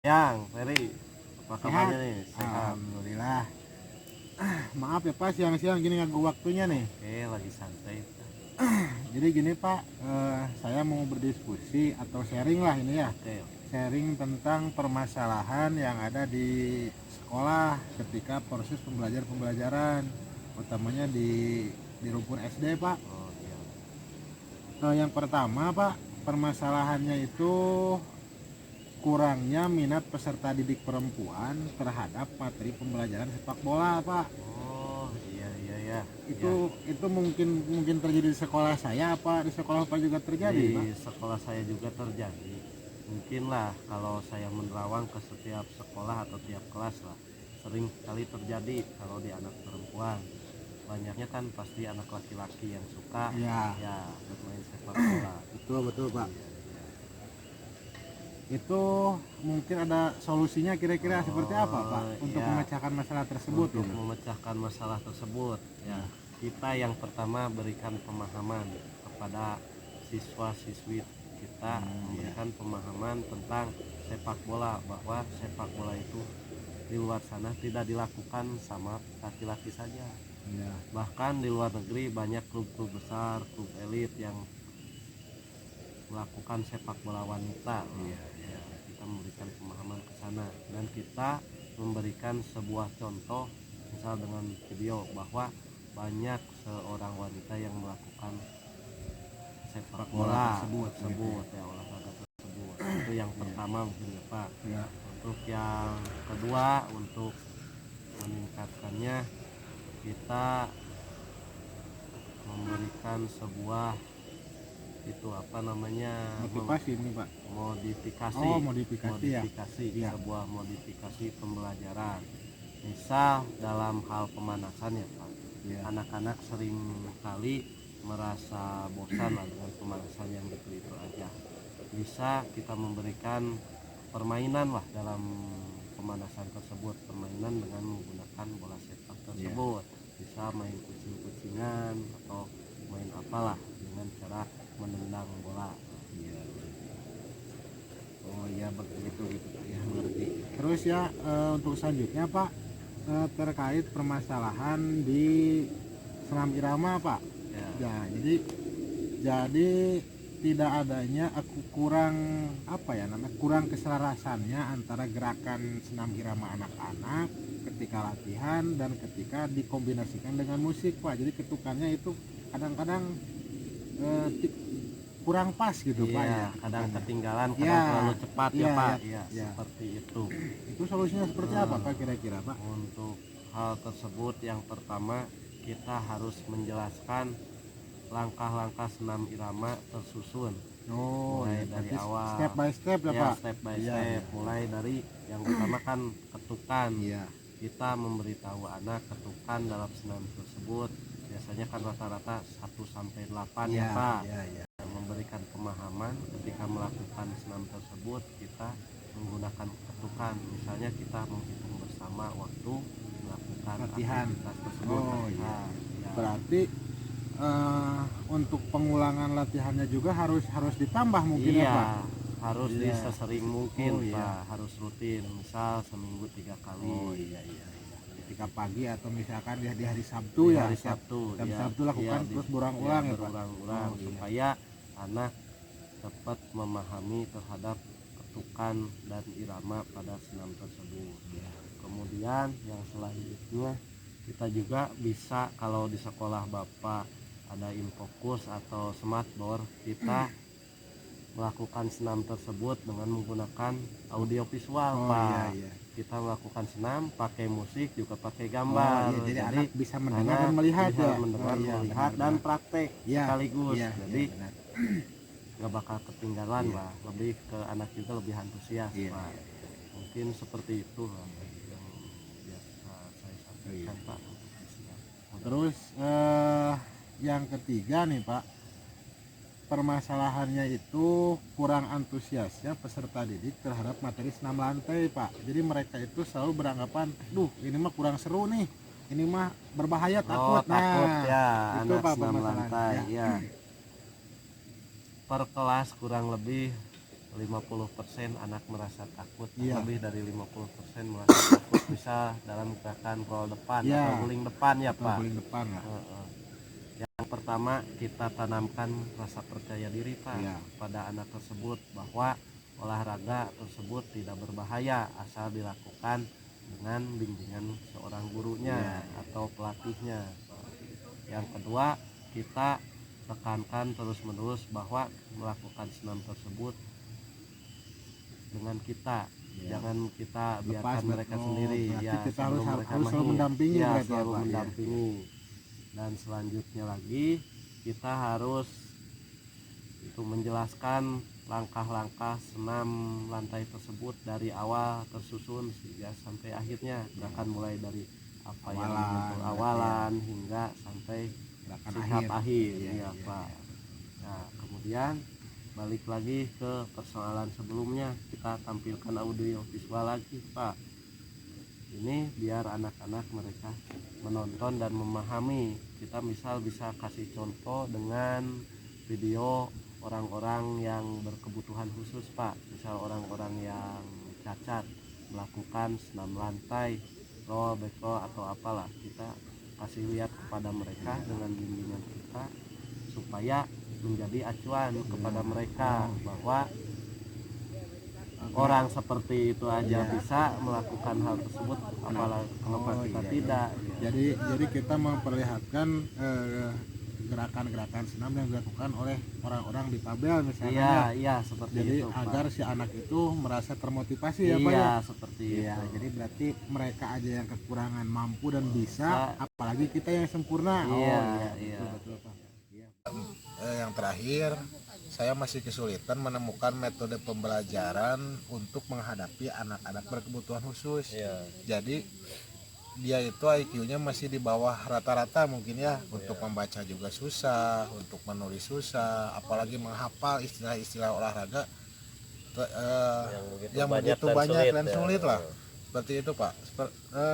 Yang Ferry, apa Sehat? kabarnya nih? Sehat. Alhamdulillah. Maaf ya Pak, siang-siang gini ngagak waktunya nih. Oke, lagi santai. Jadi gini Pak, saya mau berdiskusi atau sharing lah ini ya. Oke, Sharing tentang permasalahan yang ada di sekolah ketika proses pembelajaran, utamanya di rumpun SD Pak. oh iya. Yang pertama Pak, permasalahannya itu kurangnya minat peserta didik perempuan terhadap materi pembelajaran sepak bola Pak. Oh iya iya ya. Ya, Itu mungkin terjadi di sekolah saya, apa di sekolah Pak juga terjadi Pak? di sekolah saya juga terjadi. Mungkin lah kalau saya menerawang ke setiap sekolah atau tiap kelas lah, sering kali terjadi kalau di anak perempuan. Banyaknya kan pasti anak laki-laki yang suka Ya, ya bermain sepak bola. betul betul Pak. Iya, iya. Itu mungkin ada solusinya kira-kira seperti apa Pak Oh untuk ya, memecahkan masalah tersebut untuk gitu? memecahkan masalah tersebut ya, kita yang pertama berikan pemahaman kepada siswa-siswi kita, Ya, memberikan pemahaman tentang sepak bola, bahwa sepak bola itu di luar sana tidak dilakukan sama laki-laki saja, ya, bahkan di luar negeri banyak klub-klub besar, klub elit yang melakukan sepak bola wanita. iya, Ya, kita memberikan pemahaman ke sana dan kita memberikan sebuah contoh, misal dengan video, bahwa banyak seorang wanita yang melakukan sepak bola tersebut, tersebut ya, olahraga tersebut. Itu yang pertama mungkin ya Pak. ya, Untuk yang kedua, untuk meningkatkannya, kita memberikan sebuah itu apa namanya, motivasi ini Pak. modifikasi Oh, modifikasi ya. Iya. sebuah modifikasi pembelajaran. Misal dalam hal pemanasan ya Pak, Iya. anak-anak sering kali merasa bosan lah dengan pemanasan yang itu aja. Bisa kita memberikan permainan lah dalam pemanasan tersebut, permainan dengan menggunakan bola sepak tersebut. Bisa main kucing-kucingan atau main apalah dengan cara menendang bola. Iya. Oh iya begitu gitu Pak ya, mengerti. Terus ya, untuk selanjutnya Pak, terkait permasalahan di senam irama Pak. Ya, Ya, jadi tidak adanya, aku kurang apa ya namanya, kurang keselarasannya antara gerakan senam irama anak-anak ketika latihan dan ketika dikombinasikan dengan musik Pak. Jadi ketukannya itu kadang-kadang eh, kurang pas gitu Pak ya, iya, kadang ketukannya. ketinggalan, kadang Ya, terlalu cepat ya iya, Pak. ya, Iya, ya. seperti itu. Itu solusinya seperti apa Pak kira-kira Pak? Untuk hal tersebut, yang pertama kita harus menjelaskan langkah-langkah senam irama tersusun, Oh, mulai ya, dari berarti awal. step by step ya Ya, Pak. step by Iya, step. iya. Mulai dari yang pertama kan ketukan. Iya. Kita memberitahu anak ketukan dalam senam tersebut. Biasanya kan rata-rata 1 sampai 8 ya Iya, Pak. iya, iya. Memberikan pemahaman ketika melakukan senam tersebut, kita menggunakan ketukan. Misalnya kita menghitung bersama waktu melakukan Latihan. aktivitas tersebut. Oh iya. Latihan, ya. Berarti untuk pengulangan latihannya juga harus harus ditambah mungkin ya Iya, Pak. harus Iya. disesering mungkin Oh, iya. Pak, harus rutin, misal seminggu 3 kali. Oh iya, iya, iya. Ketika pagi atau misalkan di hari Sabtu Di ya. hari Sabtu, Jam ya, Sabtu lakukan iya, terus berulang-ulang ya Pak. berulang-ulang, Oh, iya. supaya anak dapat memahami terhadap ketukan dan irama pada senam tersebut. Kemudian yang selanjutnya, kita juga bisa, kalau di sekolah Bapak ada infokus atau smartboard, kita melakukan senam tersebut dengan menggunakan audio visual Oh Pak. iya, iya. Kita melakukan senam pakai musik juga pakai Oh gambar. iya, jadi anak bisa mendengar anak dan melihat bisa ya. mendengar, Oh, iya, melihat, benar, dan benar. praktek Iya, sekaligus. iya, Jadi iya, benar. nggak bakal ketinggalan Iya. lah, lebih ke anak juga lebih antusias Iya, Pak. iya. Mungkin seperti itu lah yang biasa saya Oh, iya. sampaikan Pak untuk usia. Terus yang ketiga nih Pak, permasalahannya itu kurang antusiasnya peserta didik terhadap materi senam lantai Pak. Jadi mereka itu selalu beranggapan, duh ini mah kurang seru nih, ini mah berbahaya, takut. Takut ya, itu anak Pak senam permasalahannya lantai ya. ya. Per kelas kurang lebih 50% anak merasa takut, Iya. lebih dari 50% merasa takut, bisa dalam gerakan roll depan Iya. atau guling depan ya Atau Pak. guling depan lah. Heeh. Yang pertama kita tanamkan rasa percaya diri Pak Iya. pada anak tersebut bahwa olahraga tersebut tidak berbahaya asal dilakukan dengan bimbingan seorang gurunya Iya. atau pelatihnya. Yang kedua, kita tekankan terus-menerus bahwa melakukan senam tersebut dengan kita, Iya. jangan kita Lepas biarkan mereka sendiri berarti ya, kita sebelum harus mereka selalu main. mendampingi Ya, berarti ya, selalu Pak, ya. mendampingi. Dan selanjutnya lagi kita harus itu menjelaskan langkah-langkah senam lantai tersebut dari awal tersusun hingga sampai akhirnya, gerakan mulai dari apa yang Awalan, dibentuk awalan hingga sampai Gerakan sikap akhir Iya, ya iya, Pak. iya. Nah, kemudian balik lagi ke persoalan sebelumnya, kita tampilkan audio visual lagi Pak. Ini biar anak-anak mereka menonton dan memahami. Kita misal bisa kasih contoh dengan video orang-orang yang berkebutuhan khusus Pak, misal orang-orang yang cacat melakukan senam lantai, roll, back roll atau apalah, kita kasih lihat kepada mereka dengan bimbingan kita supaya menjadi acuan kepada mereka bahwa orang seperti itu aja bisa melakukan hal tersebut, apalagi kenapa kita iya. tidak. Jadi kita memperlihatkan gerakan-gerakan senam yang dilakukan oleh orang-orang difabel misalnya. Iya seperti Jadi itu Pak. agar si anak itu merasa termotivasi ya Pak Iya ya. seperti Iya, itu. jadi berarti mereka aja yang kekurangan mampu dan bisa, apalagi kita yang sempurna. Iya, Betul, betul Pak. Iya. Yang terakhir, saya masih kesulitan menemukan metode pembelajaran untuk menghadapi anak-anak berkebutuhan khusus. Iya. Jadi dia itu IQ-nya masih di bawah rata-rata mungkin ya. Untuk membaca juga susah, untuk menulis susah, apalagi menghafal istilah-istilah olahraga yang begitu banyak dan sulit lah. Seperti itu Pak.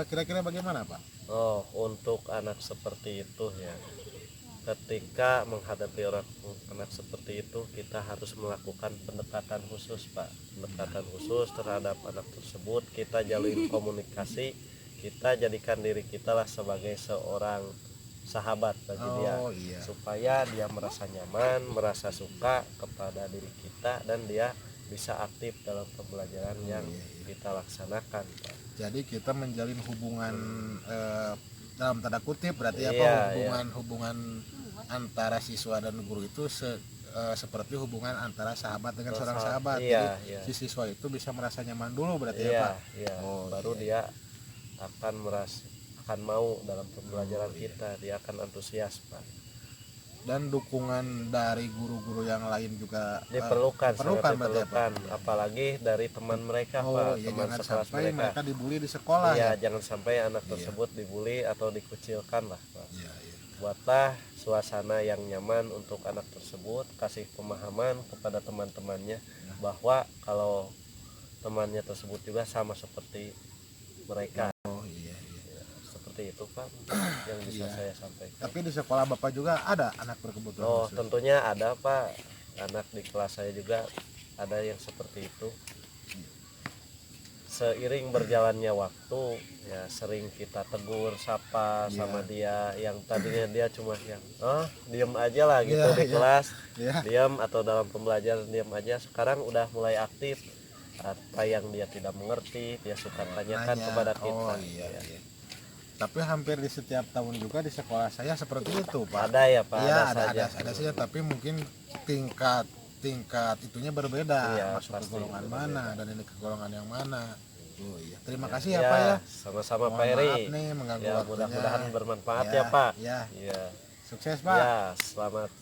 Kira-kira bagaimana Pak? Oh, untuk anak seperti itu ya, ketika menghadapi anak seperti itu kita harus melakukan pendekatan khusus Pak, pendekatan khusus terhadap anak tersebut. Kita jalin komunikasi, kita jadikan diri kita lah sebagai seorang sahabat bagi dia, supaya dia merasa nyaman, merasa suka kepada diri kita, dan dia bisa aktif dalam pembelajaran yang kita laksanakan Pak. Jadi kita menjalin hubungan dalam tanda kutip berarti hubungan antara siswa dan guru itu seperti hubungan antara sahabat dengan seorang sahabat. Jadi si siswa itu bisa merasa nyaman dulu berarti ya Pak. Baru dia akan mau dalam pembelajaran kita, dia akan antusias Pak. Dan dukungan dari guru-guru yang lain juga diperlukan berarti ya, Pak. Apalagi dari teman mereka Pak, teman jangan sekelas sampai mereka dibully di sekolah jangan sampai anak tersebut dibully atau dikucilkan lah Pak. Buatlah suasana yang nyaman untuk anak tersebut, kasih pemahaman kepada teman-temannya bahwa kalau temannya tersebut juga sama seperti mereka. Seperti itu Pak yang bisa saya sampaikan. Tapi di sekolah Bapak juga ada anak berkebutuhan khusus? Tentunya ada Pak, anak di kelas saya juga ada yang seperti itu. Seiring berjalannya waktu ya sering kita tegur sapa sama dia, yang tadinya dia cuma yang diam aja lah gitu di kelas, diam atau dalam pembelajaran diam aja, sekarang udah mulai aktif. Apa yang dia tidak mengerti dia suka tanyakan kepada kita. Tapi hampir di setiap tahun juga di sekolah saya seperti itu Pak. Ada ya Pak? Iya ada saja, tapi mungkin tingkat itunya berbeda, masuk ke golongan mana dan ini ke golongan yang mana. Terima kasih ya Pak ya. Sama-sama Pak Eri. Maaf nih mengganggu waktunya. Mudah-mudahan bermanfaat ya Pak. Ya. Iya. Sukses Pak. Ya, selamat